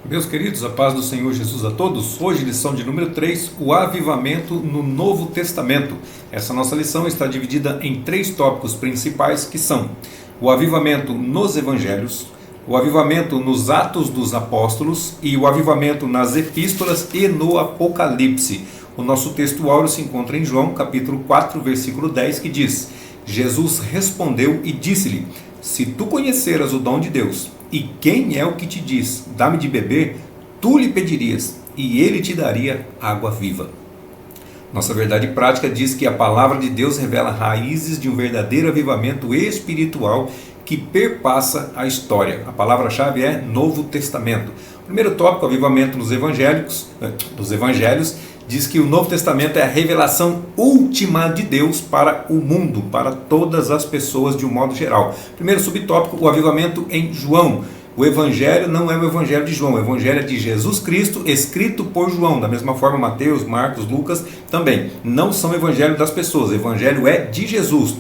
Meus queridos, a paz do Senhor Jesus a todos. Hoje, lição de número 3, o avivamento no Novo Testamento. Essa nossa lição está dividida em 3 tópicos principais, que são o avivamento nos evangelhos, o avivamento nos Atos dos Apóstolos e o avivamento nas epístolas e no Apocalipse. O nosso texto áureo se encontra em João, capítulo 4, versículo 10, que diz: Jesus respondeu e disse-lhe: se tu conheceras o dom de Deus, e quem é o que te diz, dá-me de beber, tu lhe pedirias, e ele te daria água viva. Nossa verdade prática diz que a palavra de Deus revela raízes de um verdadeiro avivamento espiritual que perpassa a história. A palavra-chave é Novo Testamento. O primeiro tópico, avivamento nos evangelhos, diz que o Novo Testamento é a revelação última de Deus para o mundo, para todas as pessoas de um modo geral. Primeiro subtópico, o avivamento em João. O Evangelho não é o Evangelho de João, o Evangelho é de Jesus Cristo, escrito por João. Da mesma forma, Mateus, Marcos, Lucas também não são o Evangelho das pessoas. O Evangelho é de Jesus.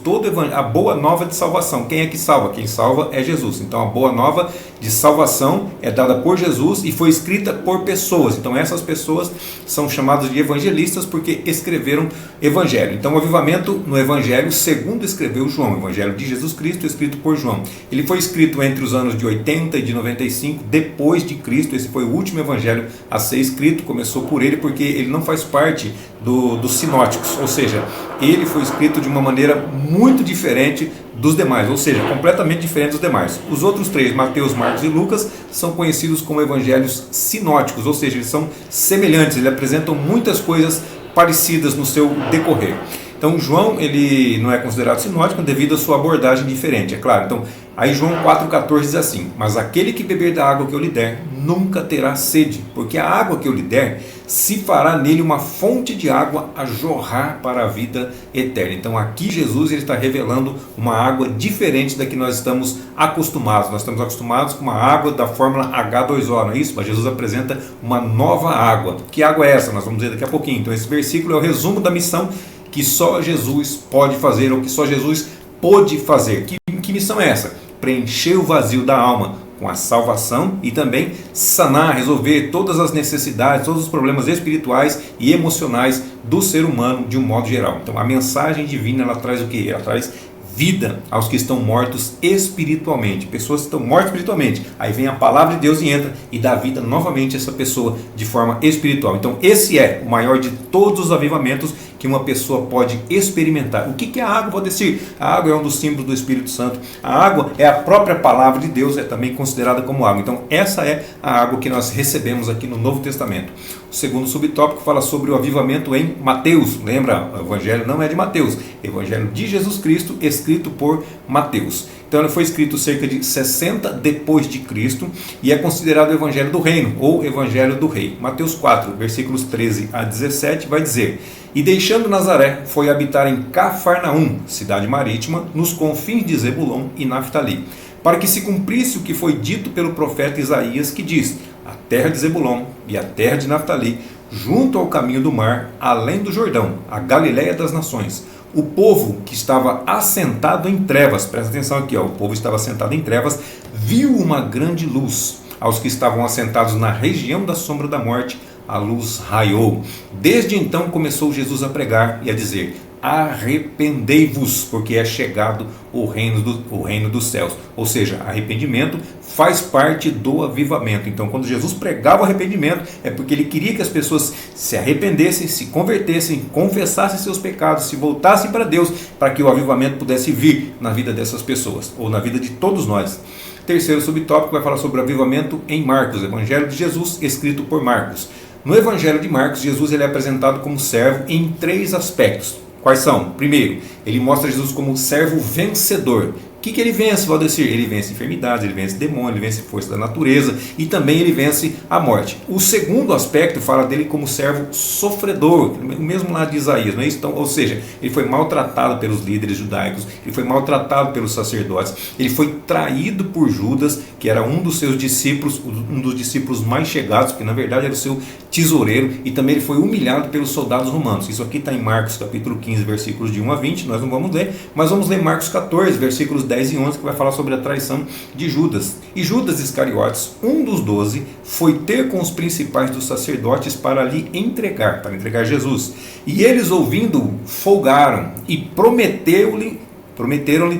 A boa nova de salvação. Quem é que salva? Quem salva é Jesus. Então a boa nova de salvação é dada por Jesus e foi escrita por pessoas. Então essas pessoas são chamadas de evangelistas porque escreveram Evangelho. Então o avivamento no Evangelho segundo escreveu João, o Evangelho de Jesus Cristo escrito por João. Ele foi escrito entre os anos de 80 e de 95 depois de Cristo. Esse foi o último evangelho a ser escrito, começou por ele porque ele não faz parte dos sinóticos, ou seja, ele foi escrito de uma maneira muito diferente dos demais, ou seja, completamente diferente dos demais. Os outros 3, Mateus, Marcos e Lucas, são conhecidos como evangelhos sinóticos, ou seja, eles são semelhantes, eles apresentam muitas coisas parecidas no seu decorrer. Então João, ele não é considerado sinótico devido à sua abordagem diferente, é claro. Então, aí João 4,14 diz assim: mas aquele que beber da água que eu lhe der, nunca terá sede, porque a água que eu lhe der, se fará nele uma fonte de água a jorrar para a vida eterna. Então aqui Jesus ele está revelando uma água diferente da que nós estamos acostumados. Nós estamos acostumados com uma água da fórmula H2O, não é isso? Mas Jesus apresenta uma nova água. Que água é essa? Nós vamos ver daqui a pouquinho. Então esse versículo é o resumo da missão que só Jesus pode fazer, ou que só Jesus pôde fazer. Que missão é essa? Preencher o vazio da alma com a salvação e também sanar, resolver todas as necessidades, todos os problemas espirituais e emocionais do ser humano de um modo geral. Então a mensagem divina, ela traz o quê? Ela traz vida aos que estão mortos espiritualmente, pessoas que estão mortas espiritualmente. Aí vem a palavra de Deus e entra e dá vida novamente a essa pessoa de forma espiritual. Então esse é o maior de todos os avivamentos que uma pessoa pode experimentar. O que é a água? Valdecir? A água é um dos símbolos do Espírito Santo. A água é a própria palavra de Deus, é também considerada como água. Então essa é a água que nós recebemos aqui no Novo Testamento. O segundo subtópico fala sobre o avivamento em Mateus. Lembra? O Evangelho não é de Mateus, é o Evangelho de Jesus Cristo, escrito por Mateus. Então ele foi escrito cerca de 60 depois de Cristo e é considerado o Evangelho do Reino ou Evangelho do Rei. Mateus 4, versículos 13 a 17 vai dizer: e deixando Nazaré, foi habitar em Cafarnaum, cidade marítima, nos confins de Zebulon e Naftali, para que se cumprisse o que foi dito pelo profeta Isaías, que diz: a terra de Zebulon e a terra de Naftali, junto ao caminho do mar, além do Jordão, a Galiléia das nações. O povo que estava assentado em trevas, presta atenção aqui, o povo estava assentado em trevas, viu uma grande luz. Aos que estavam assentados na região da sombra da morte, a luz raiou. Desde então começou Jesus a pregar e a dizer: arrependei-vos, porque é chegado o reino dos céus. Ou seja, arrependimento faz parte do avivamento. Então quando Jesus pregava o arrependimento, é porque ele queria que as pessoas se arrependessem, se convertessem, confessassem seus pecados, se voltassem para Deus, para que o avivamento pudesse vir na vida dessas pessoas, ou na vida de todos nós. Terceiro subtópico vai falar sobre o avivamento em Marcos, Evangelho de Jesus, escrito por Marcos. No Evangelho de Marcos, Jesus ele é apresentado como servo em 3 aspectos. Quais são? Primeiro, ele mostra Jesus como servo vencedor. O que ele vence, Valdecir? Ele vence enfermidades, ele vence demônios, ele vence força da natureza e também ele vence a morte. O segundo aspecto fala dele como servo sofredor, o mesmo lá de Isaías, não é isso? Então, ou seja, ele foi maltratado pelos líderes judaicos, ele foi maltratado pelos sacerdotes, ele foi traído por Judas, que era um dos seus discípulos, um dos discípulos mais chegados, que na verdade era o seu tesoureiro, e também ele foi humilhado pelos soldados romanos. Isso aqui está em Marcos capítulo 15, versículos de 1 a 20, nós não vamos ler, mas vamos ler Marcos 14, versículos 10 10 e 11, que vai falar sobre a traição de Judas. E Judas Iscariotes, um dos 12, foi ter com os principais dos sacerdotes para lhe entregar, Jesus. E eles, ouvindo, folgaram e prometeram-lhe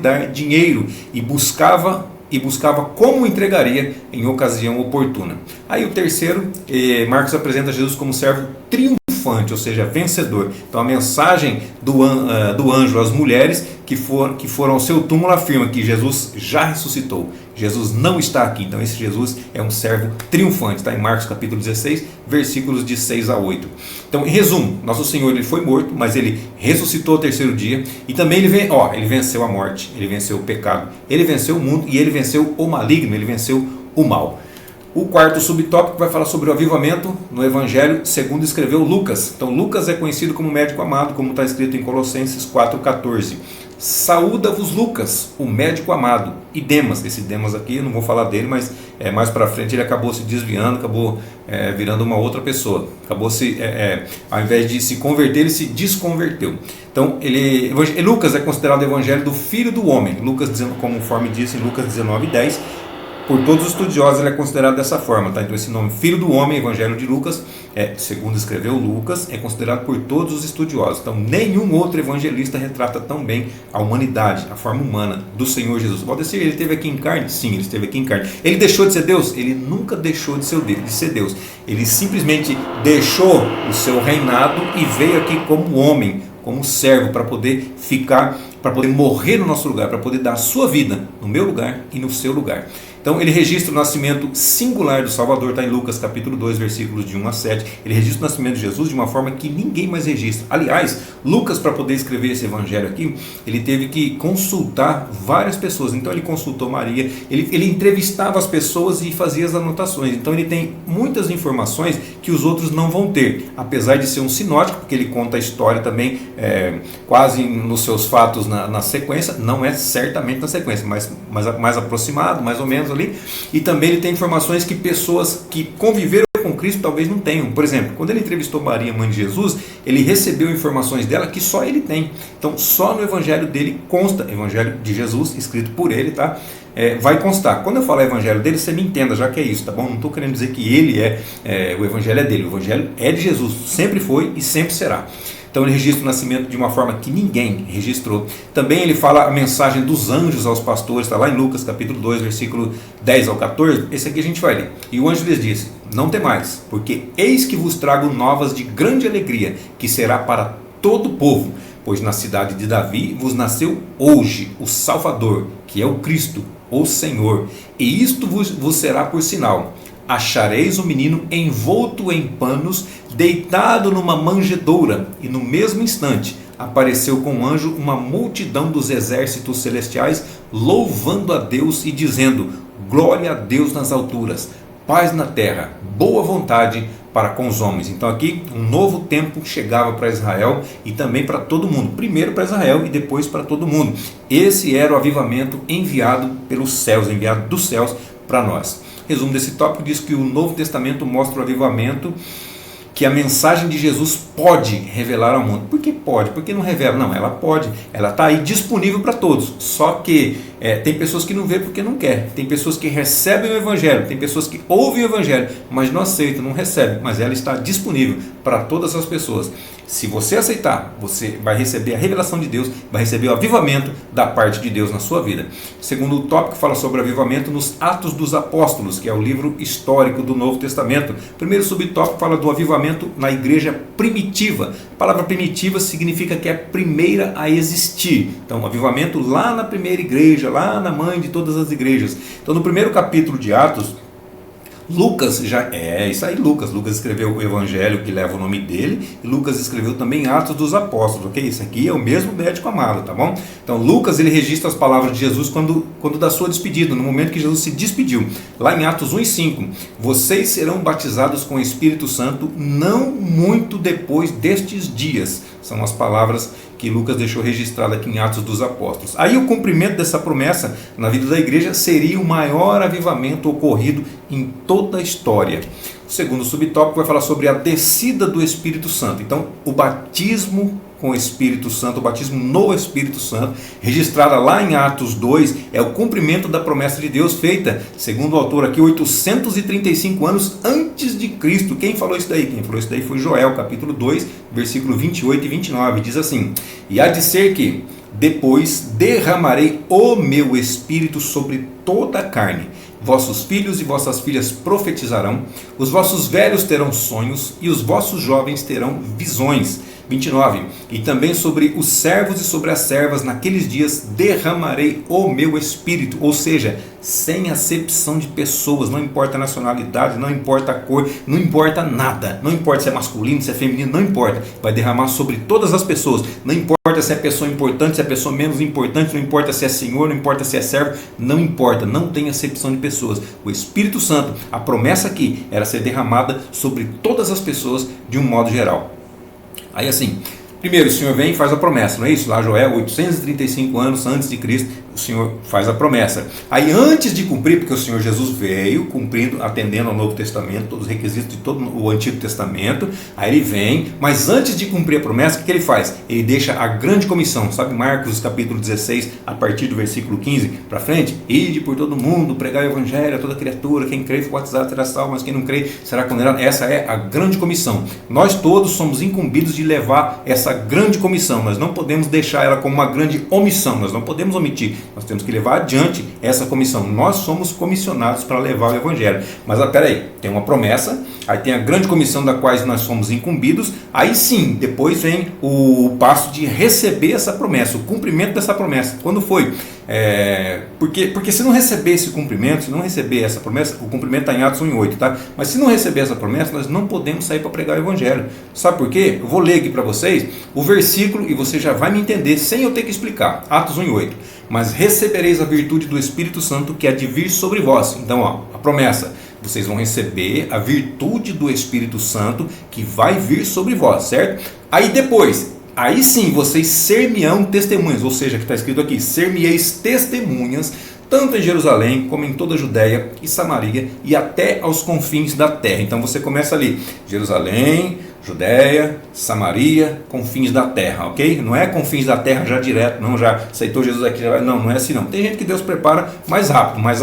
dar dinheiro e buscava como entregaria em ocasião oportuna. Aí o terceiro, Marcos apresenta Jesus como servo triunfante, ou seja, vencedor. Então a mensagem do anjo às mulheres que foram ao seu túmulo afirma que Jesus já ressuscitou. Jesus não está aqui. Então esse Jesus é um servo triunfante. Está em Marcos capítulo 16, versículos de 6 a 8. Então, em resumo, nosso Senhor ele foi morto, mas ele ressuscitou ao terceiro dia. E também ele venceu a morte, ele venceu o pecado, ele venceu o mundo e ele venceu o maligno, ele venceu o mal. O quarto subtópico vai falar sobre o avivamento no Evangelho segundo escreveu Lucas. Então Lucas é conhecido como médico amado, como está escrito em Colossenses 4,14. Saúda-vos Lucas, o médico amado, e Demas. Esse Demas aqui, eu não vou falar dele, mas mais para frente ele acabou se desviando, acabou virando uma outra pessoa. Ao invés de se converter, ele se desconverteu. Então, Lucas é considerado o evangelho do Filho do Homem. Lucas, conforme disse em Lucas 19:10, por todos os estudiosos ele é considerado dessa forma, tá? Então esse nome Filho do Homem, Evangelho de Lucas, segundo escreveu Lucas, é considerado por todos os estudiosos. Então nenhum outro evangelista retrata tão bem a humanidade, a forma humana do Senhor Jesus. Valdecir, ele esteve aqui em carne? Sim, ele esteve aqui em carne. Ele deixou de ser Deus? Ele nunca deixou de ser Deus. Ele simplesmente deixou o seu reinado e veio aqui como homem, como servo, para poder morrer no nosso lugar, para poder dar a sua vida no meu lugar e no seu lugar. Então ele registra o nascimento singular do Salvador, está em Lucas capítulo 2, versículos de 1 a 7. Ele registra o nascimento de Jesus de uma forma que ninguém mais registra. Aliás, Lucas, para poder escrever esse evangelho aqui, ele teve que consultar várias pessoas. Então ele consultou Maria, ele entrevistava as pessoas e fazia as anotações. Então ele tem muitas informações que os outros não vão ter, apesar de ser um sinótico, porque ele conta a história também quase nos seus fatos na sequência. Não é certamente na sequência, mas mais aproximado, mais ou menos ali. E também ele tem informações que pessoas que conviveram com Cristo talvez não tenham. Por exemplo, quando ele entrevistou Maria, mãe de Jesus, ele recebeu informações dela que só ele tem. Então só no evangelho dele consta, evangelho de Jesus, escrito por ele, tá? Vai constar. Quando eu falar evangelho dele, você me entenda, já que é isso, tá bom? Não estou querendo dizer que ele o evangelho é dele, o evangelho é de Jesus, sempre foi e sempre será. Então ele registra o nascimento de uma forma que ninguém registrou. Também ele fala a mensagem dos anjos aos pastores, está lá em Lucas capítulo 2, versículo 10 ao 14. Esse aqui a gente vai ler. E o anjo lhes disse: não temais, porque eis que vos trago novas de grande alegria, que será para todo o povo. Pois na cidade de Davi vos nasceu hoje o Salvador, que é o Cristo, o Senhor. E isto vos será por sinal: achareis o menino envolto em panos, deitado numa manjedoura. E no mesmo instante apareceu com o anjo uma multidão dos exércitos celestiais, louvando a Deus e dizendo: glória a Deus nas alturas, paz na terra, boa vontade para com os homens. Então aqui um novo tempo chegava para Israel e também para todo mundo. Primeiro para Israel e depois para todo mundo. Esse era o avivamento enviado pelos céus, enviado dos céus para nós. Resumo desse tópico diz que o Novo Testamento mostra o avivamento que a mensagem de Jesus pode revelar ao mundo. Por que pode? Por que não revela? Não, ela pode. Ela está aí disponível para todos. Só que tem pessoas que não vê porque não quer. Tem pessoas que recebem o Evangelho. Tem pessoas que ouvem o Evangelho, mas não aceitam, não recebem. Mas ela está disponível para todas as pessoas. Se você aceitar, você vai receber a revelação de Deus, vai receber o avivamento da parte de Deus na sua vida. Segundo o tópico, fala sobre o avivamento nos Atos dos Apóstolos, que é o livro histórico do Novo Testamento. O primeiro subtópico fala do avivamento na igreja primitiva. A palavra primitiva significa que é a primeira a existir. Então, avivamento lá na primeira igreja, lá na mãe de todas as igrejas. Então, no primeiro capítulo de Atos, Lucas Lucas escreveu o evangelho que leva o nome dele, e Lucas escreveu também Atos dos Apóstolos, ok? Isso aqui é o mesmo médico amado, tá bom? Então Lucas ele registra as palavras de Jesus quando da sua despedida, no momento que Jesus se despediu, lá em Atos 1:5, vocês serão batizados com o Espírito Santo não muito depois destes dias. São as palavras que Lucas deixou registrado aqui em Atos dos Apóstolos. Aí o cumprimento dessa promessa na vida da igreja seria o maior avivamento ocorrido em toda a história. O segundo subtópico vai falar sobre a descida do Espírito Santo. Então, o batismo com o Espírito Santo, o batismo no Espírito Santo, registrada lá em Atos 2, é o cumprimento da promessa de Deus feita, segundo o autor aqui, 835 anos antes de Cristo. Quem falou isso daí? Quem falou isso daí foi Joel, capítulo 2, versículo 28 e 29. Diz assim: e há de ser que depois derramarei o meu Espírito sobre toda a carne. Vossos filhos e vossas filhas profetizarão, os vossos velhos terão sonhos e os vossos jovens terão visões. 29. E também sobre os servos e sobre as servas naqueles dias derramarei o meu Espírito, ou seja, sem acepção de pessoas, não importa a nacionalidade, não importa a cor, não importa nada, não importa se é masculino, se é feminino, não importa, vai derramar sobre todas as pessoas, não importa se é pessoa importante, se é pessoa menos importante, não importa se é senhor, não importa se é servo, não importa, não tem acepção de pessoas. O Espírito Santo, a promessa aqui era ser derramada sobre todas as pessoas de um modo geral. Aí assim, primeiro o Senhor vem e faz a promessa, não é isso? Lá Joel, 835 anos antes de Cristo, o Senhor faz a promessa. Aí antes de cumprir, porque o Senhor Jesus veio cumprindo, atendendo ao Novo Testamento, todos os requisitos de todo o Antigo Testamento, aí ele vem, mas antes de cumprir a promessa, o que ele faz? Ele deixa a grande comissão, sabe Marcos capítulo 16, a partir do versículo 15 para frente? Ide por todo mundo, pregar o Evangelho a toda criatura, quem crê e for batizado será salvo, mas quem não crê será condenado. Essa é a grande comissão. Nós todos somos incumbidos de levar essa grande comissão, nós não podemos deixar ela como uma grande omissão, nós não podemos omitir. Nós temos que levar adiante essa comissão. Nós somos comissionados para levar o Evangelho. Mas peraí, tem uma promessa, aí tem a grande comissão da qual nós somos incumbidos, aí sim, depois vem o passo de receber essa promessa, o cumprimento dessa promessa. Quando foi? Porque se não receber esse cumprimento, se não receber essa promessa, o cumprimento está em Atos 1:8, tá? Mas se não receber essa promessa, nós não podemos sair para pregar o Evangelho. Sabe por quê? Eu vou ler aqui para vocês o versículo e você já vai me entender sem eu ter que explicar. Atos 1:8. Mas recebereis a virtude do Espírito Santo que há de vir sobre vós. Então, a promessa: vocês vão receber a virtude do Espírito Santo que vai vir sobre vós, certo? Aí depois, aí sim, vocês ser-me-ão testemunhas, ou seja, que está escrito aqui, ser-me-eis testemunhas, tanto em Jerusalém, como em toda a Judéia e Samaria, e até aos confins da terra. Então você começa ali, Jerusalém, Judéia, Samaria, confins da terra, ok? Não é confins da terra já direto, não, já aceitou Jesus aqui, não é assim não. Tem gente que Deus prepara mais rápido, mas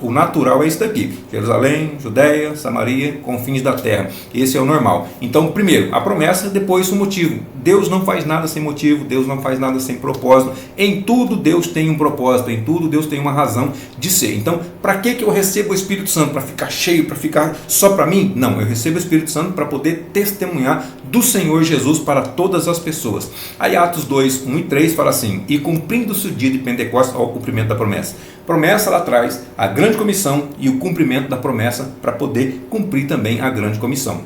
o natural é isso daqui, Jerusalém, Judéia, Samaria, confins da terra, esse é o normal. Então primeiro, a promessa, depois o motivo. Deus não faz nada sem motivo, Deus não faz nada sem propósito, em tudo Deus tem um propósito, em tudo Deus tem uma razão de ser. Então, para que eu recebo o Espírito Santo? Para ficar cheio, para ficar só para mim? Não, eu recebo o Espírito Santo para poder testemunhar do Senhor Jesus para todas as pessoas. Aí Atos 2, 1 e 3 fala assim: e cumprindo-se o dia de Pentecostes, ao cumprimento da promessa. Promessa lá atrás, a grande comissão e o cumprimento da promessa para poder cumprir também a grande comissão.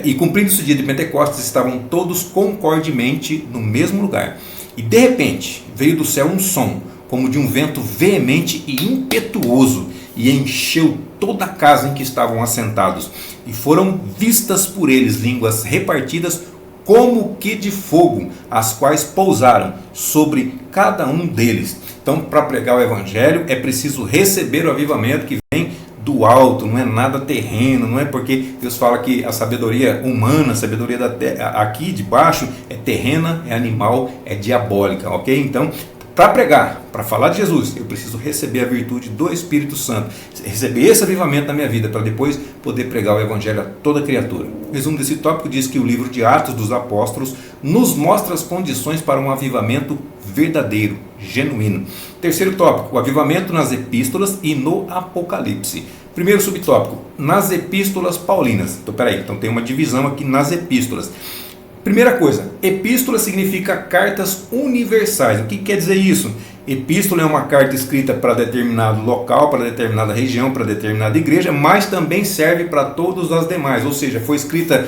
E cumprindo-se o dia de Pentecostes, estavam todos concordemente no mesmo lugar. E de repente veio do céu um som, como de um vento veemente e impetuoso, e encheu toda a casa em que estavam assentados. E foram vistas por eles línguas repartidas como que de fogo, as quais pousaram sobre cada um deles. Então, para pregar o Evangelho é preciso receber o avivamento que vem do alto, não é nada terreno, não é porque Deus fala que a sabedoria humana, a sabedoria da terra, aqui de baixo, é terrena, é animal, é diabólica, ok? Então, para pregar, para falar de Jesus, eu preciso receber a virtude do Espírito Santo, receber esse avivamento na minha vida, para depois poder pregar o Evangelho a toda criatura. O resumo desse tópico diz que o livro de Atos dos Apóstolos nos mostra as condições para um avivamento verdadeiro, genuíno. Terceiro tópico, o avivamento nas epístolas e no Apocalipse. Primeiro subtópico, nas epístolas paulinas. Então tem uma divisão aqui nas epístolas. Primeira coisa, epístola significa cartas universais. O que quer dizer isso? Epístola é uma carta escrita para determinado local, para determinada região, para determinada igreja, mas também serve para todas as demais. Ou seja, foi escrita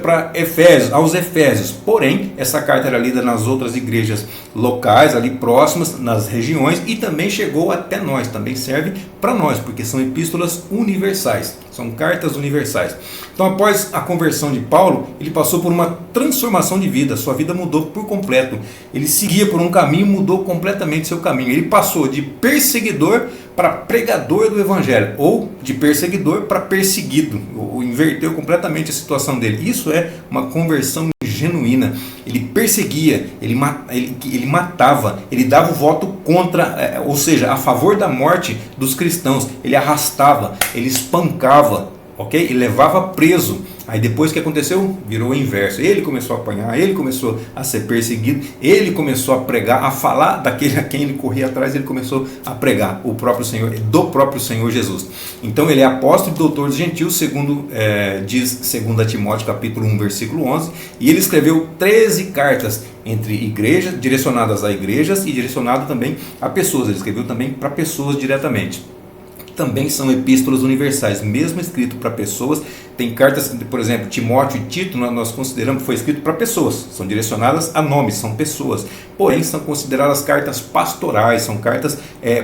para Efésios, aos Efésios. Porém, essa carta era lida nas outras igrejas locais, ali próximas, nas regiões, e também chegou até nós. Também serve para nós, porque são epístolas universais. São cartas universais. Então, após a conversão de Paulo, ele passou por uma transformação de vida. Sua vida mudou por completo. Ele seguia por um caminho, mudou completamente seu caminho. Ele passou de perseguidor para pregador do Evangelho, ou de perseguidor para perseguido, ou inverteu completamente a situação dele. Isso é uma conversão genuína. Ele perseguia, ele matava, ele dava o voto contra, ou seja, a favor da morte dos cristãos. Ele arrastava, ele espancava, ok? Ele levava preso. Aí depois o que aconteceu? Virou o inverso. Ele começou a apanhar, ele começou a ser perseguido, ele começou a pregar, a falar daquele a quem ele corria atrás, ele começou a pregar o próprio Senhor, do próprio Senhor Jesus. Então ele é apóstolo e doutor dos gentios, segundo diz 2 Timóteo capítulo 1, versículo 11, e ele escreveu 13 cartas entre igrejas, direcionadas a igrejas e direcionado também a pessoas. Ele escreveu também para pessoas diretamente. Também são epístolas universais, mesmo escrito para pessoas. Tem cartas, por exemplo, Timóteo e Tito, nós consideramos que foi escrito para pessoas, são direcionadas a nomes, são pessoas, porém são consideradas cartas pastorais, são cartas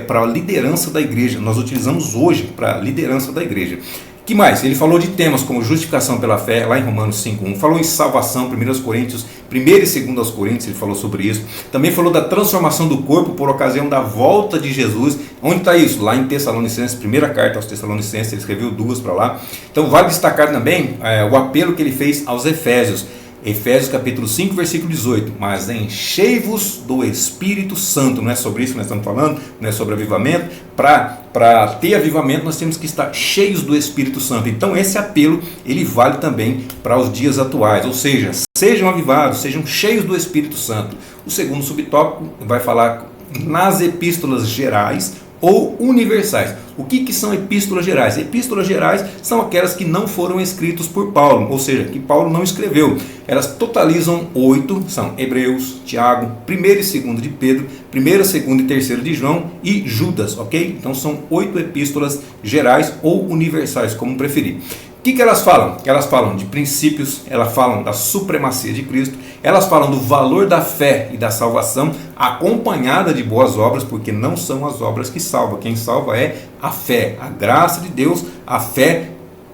para a liderança da igreja. Nós utilizamos hoje para a liderança da igreja. Que mais? Ele falou de temas como justificação pela fé, lá em Romanos 5:1, falou em salvação, 1 Coríntios, 1 e 2 Coríntios, ele falou sobre isso. Também falou da transformação do corpo por ocasião da volta de Jesus. Onde está isso? Lá em Tessalonicenses, primeira carta aos Tessalonicenses, ele escreveu 2 para lá. Então vale destacar também o apelo que ele fez aos Efésios. Efésios capítulo 5, versículo 18, mas enchei-vos do Espírito Santo. Não é sobre isso que nós estamos falando, não é sobre avivamento. Para ter avivamento nós temos que estar cheios do Espírito Santo. Então esse apelo, ele vale também para os dias atuais, ou seja, sejam avivados, sejam cheios do Espírito Santo. O segundo subtópico vai falar nas epístolas gerais ou universais. O que são epístolas gerais? Epístolas gerais são aquelas que não foram escritas por Paulo, ou seja, que Paulo não escreveu. Elas totalizam 8, são Hebreus, Tiago, 1 e 2 de Pedro, 1, 2 e 3 de João e Judas, ok? Então são 8 epístolas gerais ou universais, como preferir. O que elas falam? Elas falam de princípios, elas falam da supremacia de Cristo, elas falam do valor da fé e da salvação, acompanhada de boas obras, porque não são as obras que salvam. Quem salva é a fé, a graça de Deus, a fé.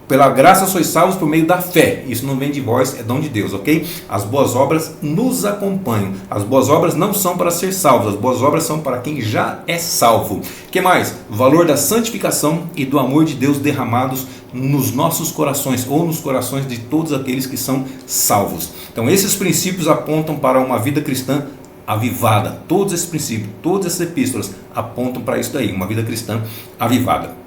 Pela graça sois salvos por meio da fé. Isso não vem de vós, é dom de Deus, ok? As boas obras nos acompanham. As boas obras não são para ser salvos, as boas obras são para quem já é salvo. O que mais? O valor da santificação e do amor de Deus derramados nos nossos corações, ou nos corações de todos aqueles que são salvos. Então esses princípios apontam para uma vida cristã avivada. Todos esses princípios, todas essas epístolas apontam para isso daí, uma vida cristã avivada.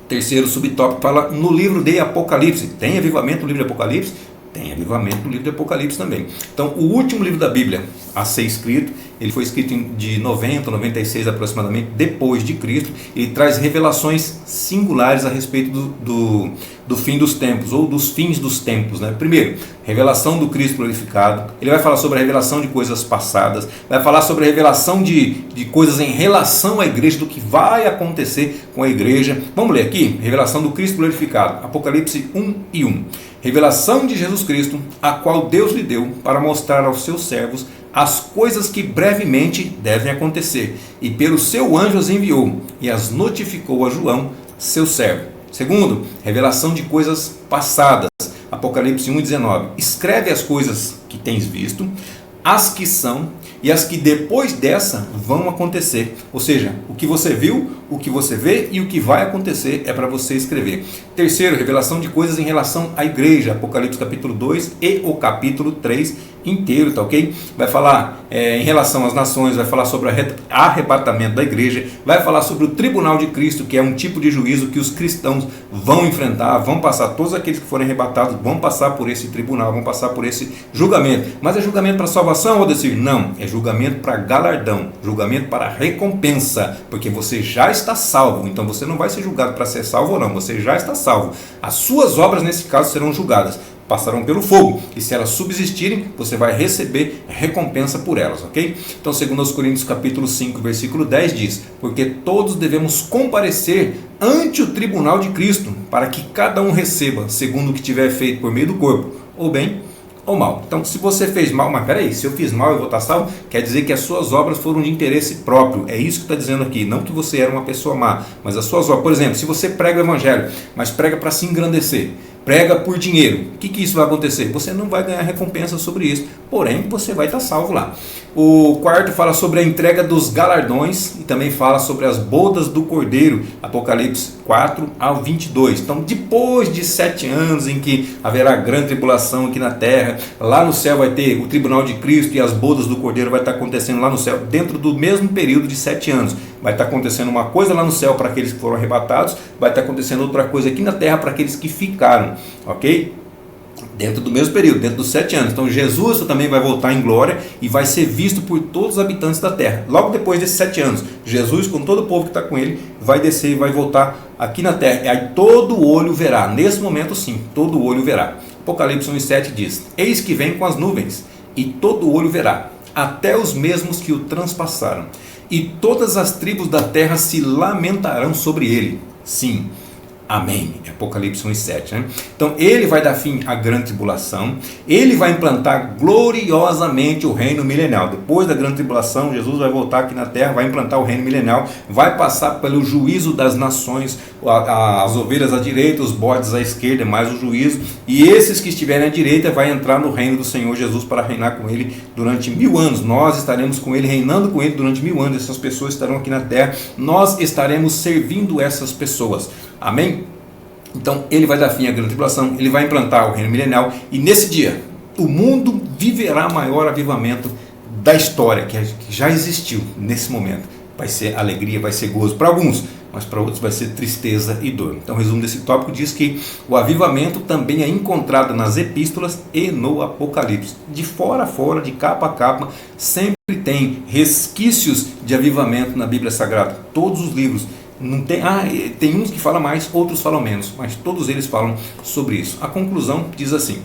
Terceiro subtópico fala no livro de Apocalipse. Tem avivamento no livro de Apocalipse? Tem avivamento no livro de Apocalipse também. Então, o último livro da Bíblia a ser escrito, ele foi escrito de 90, 96 aproximadamente, depois de Cristo. Ele traz revelações singulares a respeito do fim dos tempos, ou dos fins dos tempos, né? Primeiro, revelação do Cristo glorificado. Ele vai falar sobre a revelação de coisas passadas, vai falar sobre a revelação de coisas em relação à igreja, do que vai acontecer com a igreja. Vamos ler aqui, revelação do Cristo glorificado, Apocalipse 1:1. Revelação de Jesus Cristo, a qual Deus lhe deu para mostrar aos seus servos as coisas que brevemente devem acontecer, e pelo seu anjo as enviou, e as notificou a João, seu servo. Segundo, revelação de coisas passadas, Apocalipse 1:19. Escreve as coisas que tens visto, as que são e as que depois dessa vão acontecer. Ou seja, o que você viu, o que você vê e o que vai acontecer é para você escrever. Terceiro, revelação de coisas em relação à igreja, Apocalipse capítulo 2 e o capítulo 3 inteiro, tá ok? Vai falar em relação às nações, vai falar sobre o arrebatamento da igreja, vai falar sobre o tribunal de Cristo, que é um tipo de juízo que os cristãos vão enfrentar, vão passar, todos aqueles que forem arrebatados vão passar por esse tribunal, vão passar por esse julgamento. Mas é julgamento para salvação, ou decir, não, é julgamento para galardão, julgamento para recompensa, porque você já está salvo, então você não vai ser julgado para ser salvo ou não, você já está salvo. As suas obras nesse caso serão julgadas, passarão pelo fogo, e se elas subsistirem, você vai receber recompensa por elas, ok? Então, segundo aos Coríntios capítulo 5, versículo 10 diz, porque todos devemos comparecer ante o tribunal de Cristo, para que cada um receba, segundo o que tiver feito por meio do corpo, ou bem ou mal. Então, se você fez mal, mas peraí, se eu fiz mal eu vou estar salvo, quer dizer que as suas obras foram de interesse próprio, é isso que está dizendo aqui, não que você era uma pessoa má, mas as suas obras, por exemplo, se você prega o evangelho, mas prega para se engrandecer, prega por dinheiro. O que isso vai acontecer? Você não vai ganhar recompensa sobre isso, porém você vai estar salvo lá. O quarto fala sobre a entrega dos galardões e também fala sobre as bodas do Cordeiro, Apocalipse 4 ao 22. Então, depois de 7 anos em que haverá grande tribulação aqui na terra, lá no céu vai ter o tribunal de Cristo e as bodas do Cordeiro vai estar acontecendo lá no céu, dentro do mesmo período de 7 anos. Vai estar acontecendo uma coisa lá no céu para aqueles que foram arrebatados, vai estar acontecendo outra coisa aqui na terra para aqueles que ficaram, ok? Dentro do mesmo período, dentro dos 7 anos. Então Jesus também vai voltar em glória e vai ser visto por todos os habitantes da terra. Logo depois desses 7 anos, Jesus, com todo o povo que está com ele, vai descer e vai voltar aqui na terra. E aí todo olho verá. Nesse momento sim, todo olho verá. Apocalipse 1:7 diz: eis que vem com as nuvens, e todo olho verá, até os mesmos que o transpassaram. E todas as tribos da terra se lamentarão sobre ele. Sim. Amém. Apocalipse 1:7, né? Então ele vai dar fim à grande tribulação, ele vai implantar gloriosamente o reino milenial. Depois da grande tribulação, Jesus vai voltar aqui na terra, vai implantar o reino milenial, vai passar pelo juízo das nações, as ovelhas à direita, os bodes à esquerda, mais o juízo, e esses que estiverem à direita vai entrar no reino do Senhor Jesus para reinar com ele durante 1000 anos. Nós estaremos com ele, reinando com ele durante 1000 anos. Essas pessoas estarão aqui na terra, nós estaremos servindo essas pessoas. Amém? Então ele vai dar fim à grande tribulação, ele vai implantar o reino milenial, e nesse dia o mundo viverá maior avivamento da história que já existiu nesse momento. Vai ser alegria, vai ser gozo para alguns, mas para outros vai ser tristeza e dor. Então o resumo desse tópico diz que o avivamento também é encontrado nas epístolas e no Apocalipse. De fora a fora, de capa a capa, sempre tem resquícios de avivamento na Bíblia Sagrada. Todos os livros. Não tem, tem uns que falam mais, outros falam menos, mas todos eles falam sobre isso. A conclusão diz assim: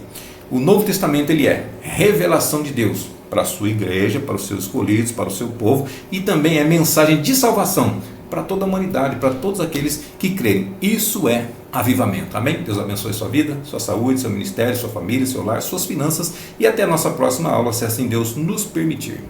o Novo Testamento ele é revelação de Deus para a sua igreja, para os seus escolhidos, para o seu povo, e também é mensagem de salvação para toda a humanidade, para todos aqueles que creem. Isso é avivamento. Amém? Deus abençoe sua vida, sua saúde, seu ministério, sua família, seu lar, suas finanças, e até a nossa próxima aula, se assim Deus nos permitir.